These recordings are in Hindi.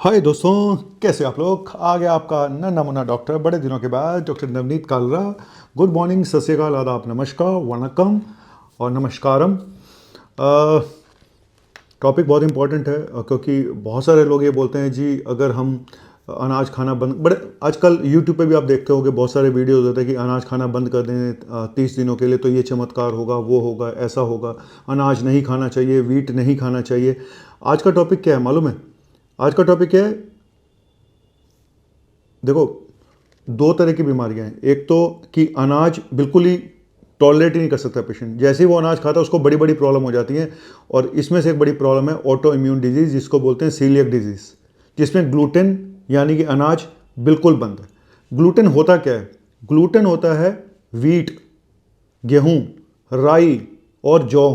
हाय दोस्तों, कैसे आप लोग। आ गया आपका नन्ना मुन्ना डॉक्टर बड़े दिनों के बाद, doctor Navneet Kalra. Good morning, सत श्री अकाल, आदाब, नमस्कार, वणक्कम और नमस्कारम। टॉपिक बहुत इंपॉर्टेंट है क्योंकि बहुत सारे लोग ये बोलते हैं जी अगर हम अनाज खाना बंद, बड़े आजकल यूट्यूब पे भी आप देखते होंगे बहुत सारे वीडियोज होते हैं कि अनाज खाना बंद कर दें 30 दिनों के लिए तो ये चमत्कार होगा, वो होगा, ऐसा होगा, अनाज नहीं खाना चाहिए, वीट नहीं खाना चाहिए। आज का टॉपिक क्या है मालूम है? आज का टॉपिक क्या है? देखो, दो तरह की बीमारियां हैं। एक तो कि अनाज बिल्कुल ही टॉलरेट ही नहीं कर सकता पेशेंट, जैसे ही वो अनाज खाता है उसको बड़ी बड़ी प्रॉब्लम हो जाती है। और इसमें से एक बड़ी प्रॉब्लम है ऑटो इम्यून डिजीज, जिसको बोलते हैं सीलियक डिजीज, जिसमें ग्लूटेन यानी कि अनाज बिल्कुल बंद है। ग्लूटेन होता क्या है? ग्लूटेन होता है वीट, गेहूं, राई और जौ,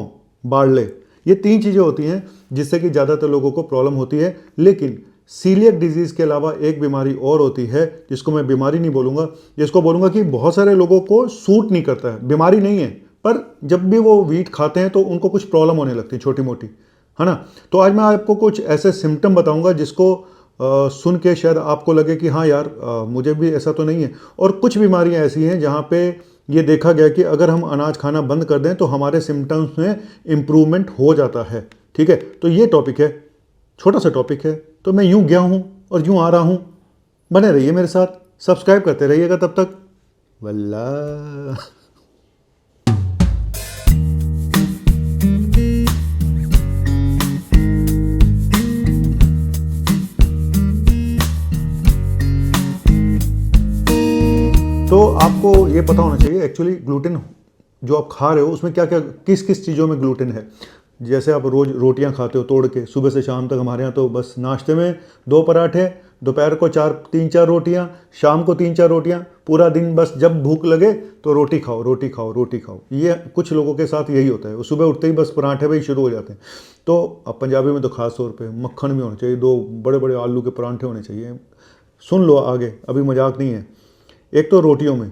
बारले। ये तीन चीज़ें होती हैं जिससे कि ज़्यादातर लोगों को प्रॉब्लम होती है। लेकिन सीलियक डिजीज़ के अलावा एक बीमारी और होती है जिसको मैं बीमारी नहीं बोलूँगा, जिसको बोलूँगा कि बहुत सारे लोगों को सूट नहीं करता है। बीमारी नहीं है, पर जब भी वो वीट खाते हैं तो उनको कुछ प्रॉब्लम होने लगती है छोटी मोटी, है ना। तो आज मैं आपको कुछ ऐसे सिम्टम बताऊंगा जिसको सुन के शायद आपको लगे कि हाँ यार, मुझे भी ऐसा तो नहीं है। और कुछ बीमारियां ऐसी हैं जहाँ पे ये देखा गया कि अगर हम अनाज खाना बंद कर दें तो हमारे सिम्टम्स में इम्प्रूवमेंट हो जाता है। ठीक है, तो ये टॉपिक है, छोटा सा टॉपिक है। तो मैं यूं गया हूं और यूं आ रहा हूं। बने रहिए मेरे साथ, सब्सक्राइब करते रहिएगा तब तक। वल्ला। तो आपको ये पता होना चाहिए एक्चुअली ग्लूटेन जो आप खा रहे हो उसमें क्या क्या, किस किस चीज़ों में ग्लूटेन है। जैसे आप रोज़ रोटियां खाते हो तोड़ के सुबह से शाम तक, हमारे यहाँ तो बस नाश्ते में 2 पराठे, दोपहर को 3-4 रोटियां, शाम को 3-4 रोटियां, पूरा दिन बस जब भूख लगे तो रोटी खाओ, रोटी खाओ, रोटी खाओ। ये कुछ लोगों के साथ यही होता है, वो सुबह उठते ही बस पराठे पे ही शुरू हो जाते हैं। तो अब पंजाबी में तो खास तौर पे मक्खन भी होना चाहिए, 2 बड़े बड़े आलू के परांठे होने चाहिए। सुन लो आगे, अभी मजाक नहीं है। एक तो रोटियों में,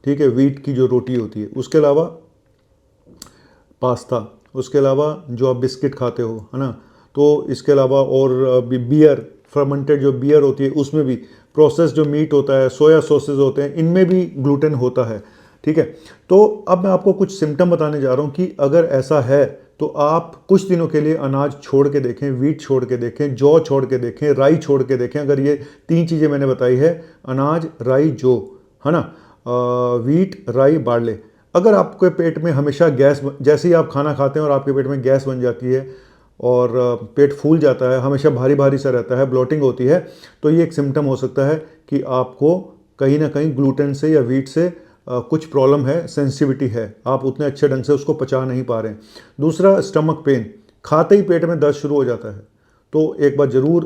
ठीक है, वीट की जो रोटी होती है, उसके अलावा पास्ता, उसके अलावा जो आप बिस्किट खाते हो, है ना। तो इसके अलावा और बियर, फर्मेंटेड जो बियर होती है उसमें भी, प्रोसेस जो मीट होता है, सोया सॉसेज होते हैं, इनमें भी ग्लूटेन होता है। ठीक है, तो अब मैं आपको कुछ सिम्टम बताने जा रहा हूँ कि अगर ऐसा है तो आप कुछ दिनों के लिए अनाज छोड़ के देखें, वीट छोड़ के देखें, जौ छोड़ के देखें, राई छोड़ के देखें। अगर ये तीन चीज़ें मैंने बताई है, अनाज, राई, जौ, है ना, वीट, राई, बार्ले। अगर आपके पेट में हमेशा गैस, जैसे ही आप खाना खाते हैं और आपके पेट में गैस बन जाती है और पेट फूल जाता है, हमेशा भारी भारी सा रहता है, ब्लोटिंग होती है, तो ये एक सिम्टम हो सकता है कि आपको कहीं ना कहीं ग्लूटेन से या वीट से कुछ प्रॉब्लम है, सेंसिटिविटी है, आप उतने अच्छे ढंग से उसको पचा नहीं पा रहे हैं। दूसरा, स्टमक पेन, खाते ही पेट में दर्द शुरू हो जाता है। तो एक बार ज़रूर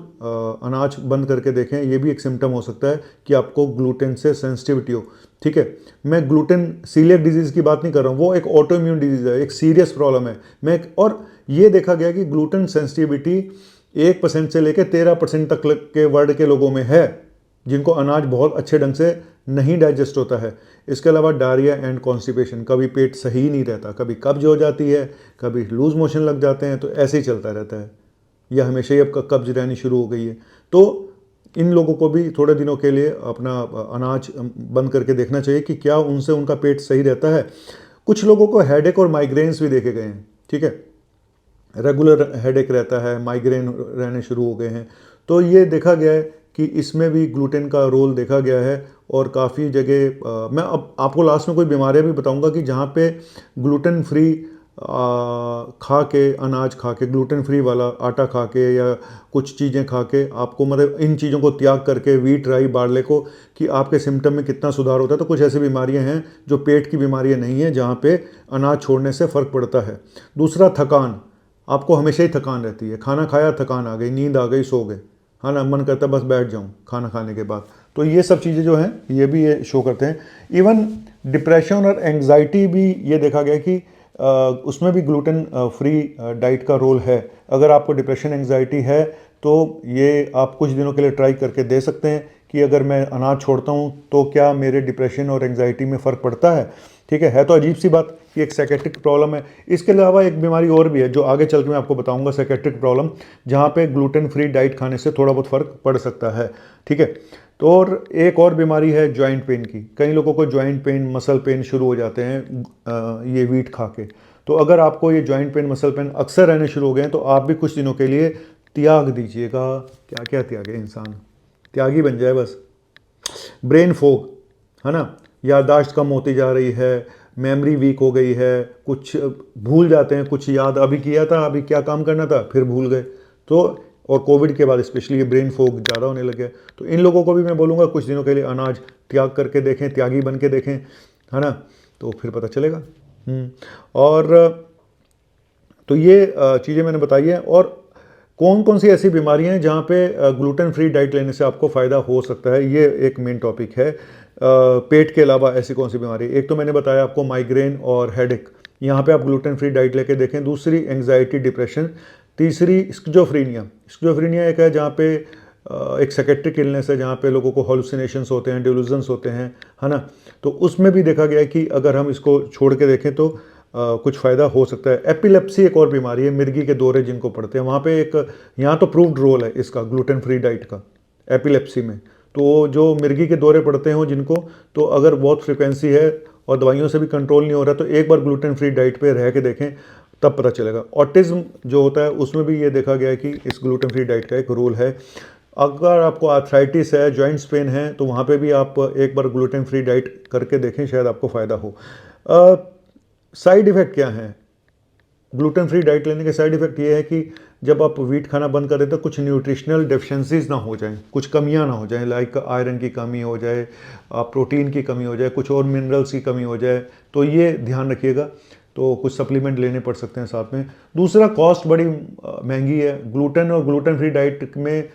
अनाज बंद करके देखें, ये भी एक सिम्टम हो सकता है कि आपको ग्लूटेन से सेंसिटिविटी हो। ठीक है, मैं ग्लूटेन सीलियक डिजीज़ की बात नहीं कर रहा हूँ, वो एक ऑटो इम्यून डिजीज़ है, एक सीरियस प्रॉब्लम है। और ये देखा गया कि ग्लूटेन सेंसिटिविटी 1% से लेकर 13% तक के वर्ड के लोगों में है, जिनको अनाज बहुत अच्छे ढंग से नहीं डाइजेस्ट होता है। इसके अलावा डायरिया एंड कॉन्स्टिपेशन, कभी पेट सही नहीं रहता, कभी कब्ज हो जाती है, कभी लूज मोशन लग जाते हैं, तो ऐसे ही चलता रहता है, या हमेशा ही अब कब्ज रहनी शुरू हो गई है। तो इन लोगों को भी थोड़े दिनों के लिए अपना अनाज बंद करके देखना चाहिए कि क्या उनसे उनका पेट सही रहता है। कुछ लोगों को हेडेक और माइग्रेन्स भी देखे गए हैं। ठीक है, रेगुलर हेडेक रहता है, माइग्रेन रहने शुरू हो गए हैं, तो ये देखा गया है कि इसमें भी ग्लूटेन का रोल देखा गया है। और काफ़ी जगह मैं अब आपको लास्ट में कोई बीमारियां भी बताऊंगा कि जहाँ पे ग्लूटेन फ्री खा के, अनाज खा के, ग्लूटेन फ्री वाला आटा खा के या कुछ चीज़ें खा के आपको, मतलब इन चीज़ों को त्याग करके, वीट, राई, बार्ले को, कि आपके सिम्टम में कितना सुधार होता है। तो कुछ ऐसी बीमारियां हैं जो पेट की बीमारियां नहीं हैं, जहाँ पे अनाज छोड़ने से फ़र्क पड़ता है। दूसरा, थकान, आपको हमेशा ही थकान रहती है, खाना खाया थकान आ गई, नींद आ गई, सो गए, हाँ ना, मन करता है बस बैठ जाऊँ खाना खाने के बाद। तो ये सब चीज़ें जो हैं ये भी ये शो करते हैं। इवन डिप्रेशन और एंग्जाइटी भी ये देखा गया कि उसमें भी ग्लूटेन फ्री डाइट का रोल है। अगर आपको डिप्रेशन, एंग्जाइटी है तो ये आप कुछ दिनों के लिए ट्राई करके दे सकते हैं कि अगर मैं अनाज छोड़ता हूँ तो क्या मेरे डिप्रेशन और एंग्जाइटी में फ़र्क पड़ता है। ठीक है तो अजीब सी बात, ये एक साइकेट्रिक प्रॉब्लम है। इसके अलावा एक बीमारी और भी है जो आगे चल के मैं आपको बताऊंगा, साइकेट्रिक प्रॉब्लम, जहाँ पे ग्लूटेन फ्री डाइट खाने से थोड़ा बहुत फ़र्क पड़ सकता है। ठीक है, तो और एक और बीमारी है जॉइंट पेन की। कई लोगों को जॉइंट पेन, मसल पेन शुरू हो जाते हैं ये वीट खा के। तो अगर आपको ये जॉइंट पेन, मसल पेन अक्सर रहने शुरू हो गए हैं तो आप भी कुछ दिनों के लिए त्याग दीजिएगा। क्या क्या त्यागे इंसान, त्यागी बन जाए बस। ब्रेन फोग, है ना, याददाश्त कम होती जा रही है, मेमोरी वीक हो गई है, कुछ भूल जाते हैं, कुछ याद अभी किया था, अभी क्या काम करना था, फिर भूल गए। तो और कोविड के बाद स्पेशली ये ब्रेन फोग ज़्यादा होने लगे। तो इन लोगों को भी मैं बोलूँगा कुछ दिनों के लिए अनाज त्याग करके देखें, त्यागी बन के देखें, है ना, तो फिर पता चलेगा। और तो ये चीज़ें मैंने बताई हैं। और कौन कौन सी ऐसी बीमारियां हैं जहाँ पे ग्लूटेन फ्री डाइट लेने से आपको फ़ायदा हो सकता है, ये एक मेन टॉपिक है। पेट के अलावा ऐसी कौन सी बीमारी, एक तो मैंने बताया आपको माइग्रेन और हेडेक, यहाँ पे आप ग्लूटेन फ्री डाइट लेके देखें। दूसरी एंग्जाइटी, डिप्रेशन। तीसरी स्किज़ोफ्रेनिया। स्किज़ोफ्रेनिया एक है जहाँ पे एक साइकेट्रिक इलनेस है जहाँ पे लोगों को हॉलुसिनेशंस होते हैं, डिल्यूजन्स होते हैं, है ना। तो उसमें भी देखा गया है कि अगर हम इसको छोड़ के देखें तो कुछ फ़ायदा हो सकता है। एपिलेप्सी एक और बीमारी है, मिर्गी के दौरे जिनको पड़ते हैं, वहाँ पे एक यहाँ तो प्रूव्ड रोल है इसका ग्लूटेन फ्री डाइट का एपिलेप्सी में। तो जो मिर्गी के दौरे पड़ते हों जिनको, तो अगर बहुत फ्रिक्वेंसी है और दवाइयों से भी कंट्रोल नहीं हो रहा तो एक बार ग्लूटेन फ्री डाइट पे रह के देखें, तब पता चलेगा। ऑटिज्म जो होता है उसमें भी ये देखा गया है कि इस ग्लूटेन फ्री डाइट का एक रोल है। अगर आपको आर्थराइटिस है, जॉइंट्स पेन है, तो वहाँ पे भी आप एक बार ग्लूटेन फ्री डाइट करके देखें, शायद आपको फ़ायदा हो। साइड इफ़ेक्ट क्या हैं ग्लूटेन फ्री डाइट लेने के? साइड इफ़ेक्ट ये है कि जब आप वीट खाना बंद कर दें तो कुछ न्यूट्रिशनल डेफिशिएंसीज ना हो जाएं, कुछ कमियां ना हो जाएं, लाइक आयरन की कमी हो जाए, प्रोटीन की कमी हो जाए, कुछ और मिनरल्स की कमी हो जाए, तो ये ध्यान रखिएगा। तो कुछ सप्लीमेंट लेने पड़ सकते हैं साथ में। दूसरा, कॉस्ट बड़ी महंगी है। ग्लूटेन और ग्लूटेन फ्री डाइट में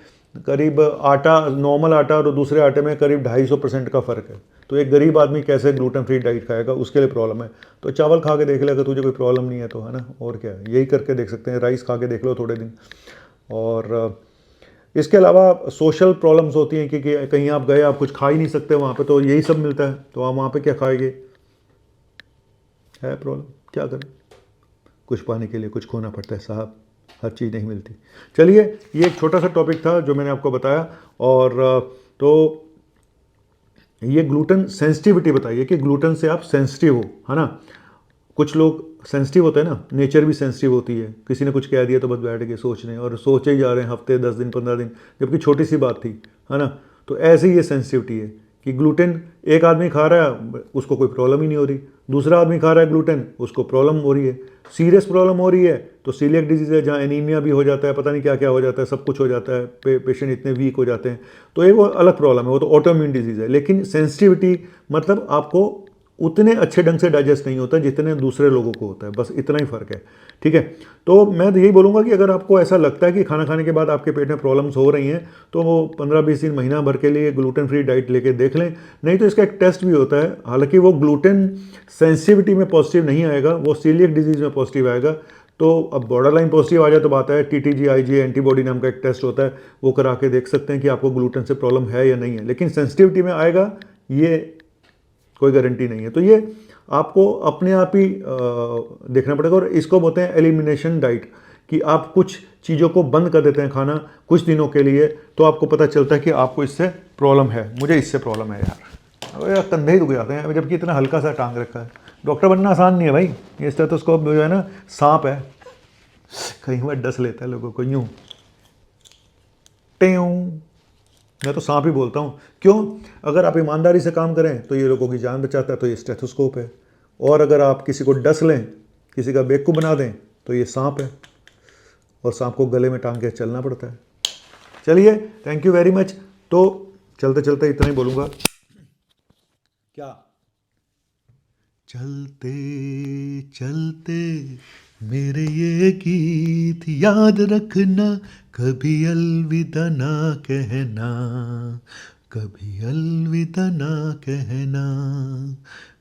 करीब आटा, नॉर्मल आटा और दूसरे आटे में करीब 250% का फ़र्क है। तो एक गरीब आदमी कैसे ग्लूटेन फ्री डाइट खाएगा, उसके लिए प्रॉब्लम है। तो चावल खा के देख ले, अगर तुझे कोई प्रॉब्लम नहीं है तो, है ना, और क्या है, यही करके देख सकते हैं। राइस खा के देख लो थोड़े दिन। और इसके अलावा सोशल प्रॉब्लम्स होती हैं कि कहीं आप गए, आप कुछ खा ही नहीं सकते वहाँ पे, तो यही सब मिलता है, तो आप वहाँ पे क्या खाएंगे, है प्रॉब्लम, क्या करें, कुछ पाने के लिए कुछ खोना पड़ता है साहब, हर चीज़ नहीं मिलती। चलिए, ये एक छोटा सा टॉपिक था जो मैंने आपको बताया। और तो ये ग्लूटेन सेंसिटिविटी बताइए कि ग्लूटेन से आप सेंसिटिव हो, है ना। कुछ लोग सेंसिटिव होते हैं ना, नेचर भी सेंसिटिव होती है। किसी ने कुछ कह दिया तो बस बैठ के सोच रहे हैं और सोचे ही जा रहे हैं हफ्ते, 10 दिन, 15 दिन, जबकि छोटी सी बात थी, है ना। तो ऐसे ही ये सेंसिटिविटी है कि ग्लूटेन एक आदमी खा रहा है, उसको कोई प्रॉब्लम ही नहीं हो रही, दूसरा आदमी खा रहा है ग्लूटेन, उसको प्रॉब्लम हो रही है, सीरियस प्रॉब्लम हो रही है। तो सीलियक डिजीज़ है जहाँ एनीमिया भी हो जाता है, पता नहीं क्या क्या हो जाता है, सब कुछ हो जाता है, पेशेंट इतने वीक हो जाते हैं। तो ये वो अलग प्रॉब्लम है, वो तो ऑटोइम्यून डिजीज़ है। लेकिन सेंसिटिविटी मतलब आपको उतने अच्छे ढंग से डाइजेस्ट नहीं होता जितने दूसरे लोगों को होता है, बस इतना ही फ़र्क है। ठीक है, तो मैं तो यही बोलूँगा कि अगर आपको ऐसा लगता है कि खाना खाने के बाद आपके पेट में प्रॉब्लम्स हो रही हैं, तो वो 15-20 दिन, महीना भर के लिए ग्लूटेन फ्री डाइट लेके देख लें। नहीं तो इसका एक टेस्ट भी होता है, हालांकि वो ग्लूटेन सेंसिटिविटी में पॉजिटिव नहीं आएगा, वो सीलियक डिजीज़ में पॉजिटिव आएगा। तो अब बॉर्डर लाइन पॉजिटिव आ जाए तो बात है, TTG IgA एंटीबॉडी नाम का एक टेस्ट होता है, वो करा के देख सकते हैं कि आपको ग्लूटेन से प्रॉब्लम है या नहीं है। लेकिन सेंसिटिविटी में आएगा, ये कोई गारंटी नहीं है। तो ये आपको अपने आप ही देखना पड़ेगा। और इसको बोलते हैं एलिमिनेशन डाइट, कि आप कुछ चीज़ों को बंद कर देते हैं खाना कुछ दिनों के लिए, तो आपको पता चलता है कि आपको इससे प्रॉब्लम है। मुझे इससे प्रॉब्लम है यार, कंधे ही दुख जाते हैं, जबकि इतना हल्का सा टांग रखा है। डॉक्टर बनना आसान नहीं है भाई। ये स्टेथोस्कोप जो है ना, सांप है, कहीं बार डस लेता है लोगों को यूँ टेऊ। मैं तो सांप ही बोलता हूँ। क्यों? अगर आप ईमानदारी से काम करें तो ये लोगों की जान बचाता है, तो ये स्टेथोस्कोप है। और अगर आप किसी को डस लें, किसी का बेवकूफ़ बना दें, तो ये सांप है, और सांप को गले में टांग के चलना पड़ता है। चलिए, थैंक यू वेरी मच। तो चलते चलते इतना ही बोलूँगा। क्या? चलते चलते मेरे ये गीत याद रखना, कभी अलविदा ना कहना, कभी अलविदा ना कहना,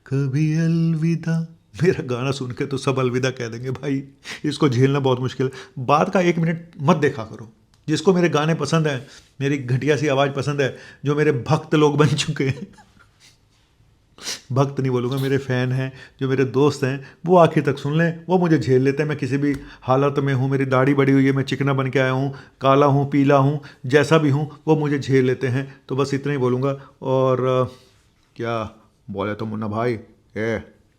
कभी अलविदा। मेरा गाना सुन के तो सब अलविदा कह देंगे भाई, इसको झेलना बहुत मुश्किल है। बात का 1 मिनट मत देखा करो। जिसको मेरे गाने पसंद हैं, मेरी घटिया सी आवाज़ पसंद है, जो मेरे भक्त लोग बन चुके हैं भक्त नहीं बोलूँगा, मेरे फ़ैन हैं, जो मेरे दोस्त हैं, वो आखिर तक सुन लें, वो मुझे झेल लेते हैं। मैं किसी भी हालत में हूँ, मेरी दाढ़ी बड़ी हुई है, मैं चिकना बन के आया हूँ, काला हूँ, पीला हूँ, जैसा भी हूँ, वो मुझे झेल लेते हैं। तो बस इतना ही बोलूँगा। और क्या बोले तो मुन्ना भाई,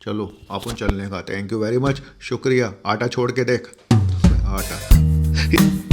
चलो अपन चलने का। थैंक यू वेरी मच, शुक्रिया। आटा छोड़ के देख, आटा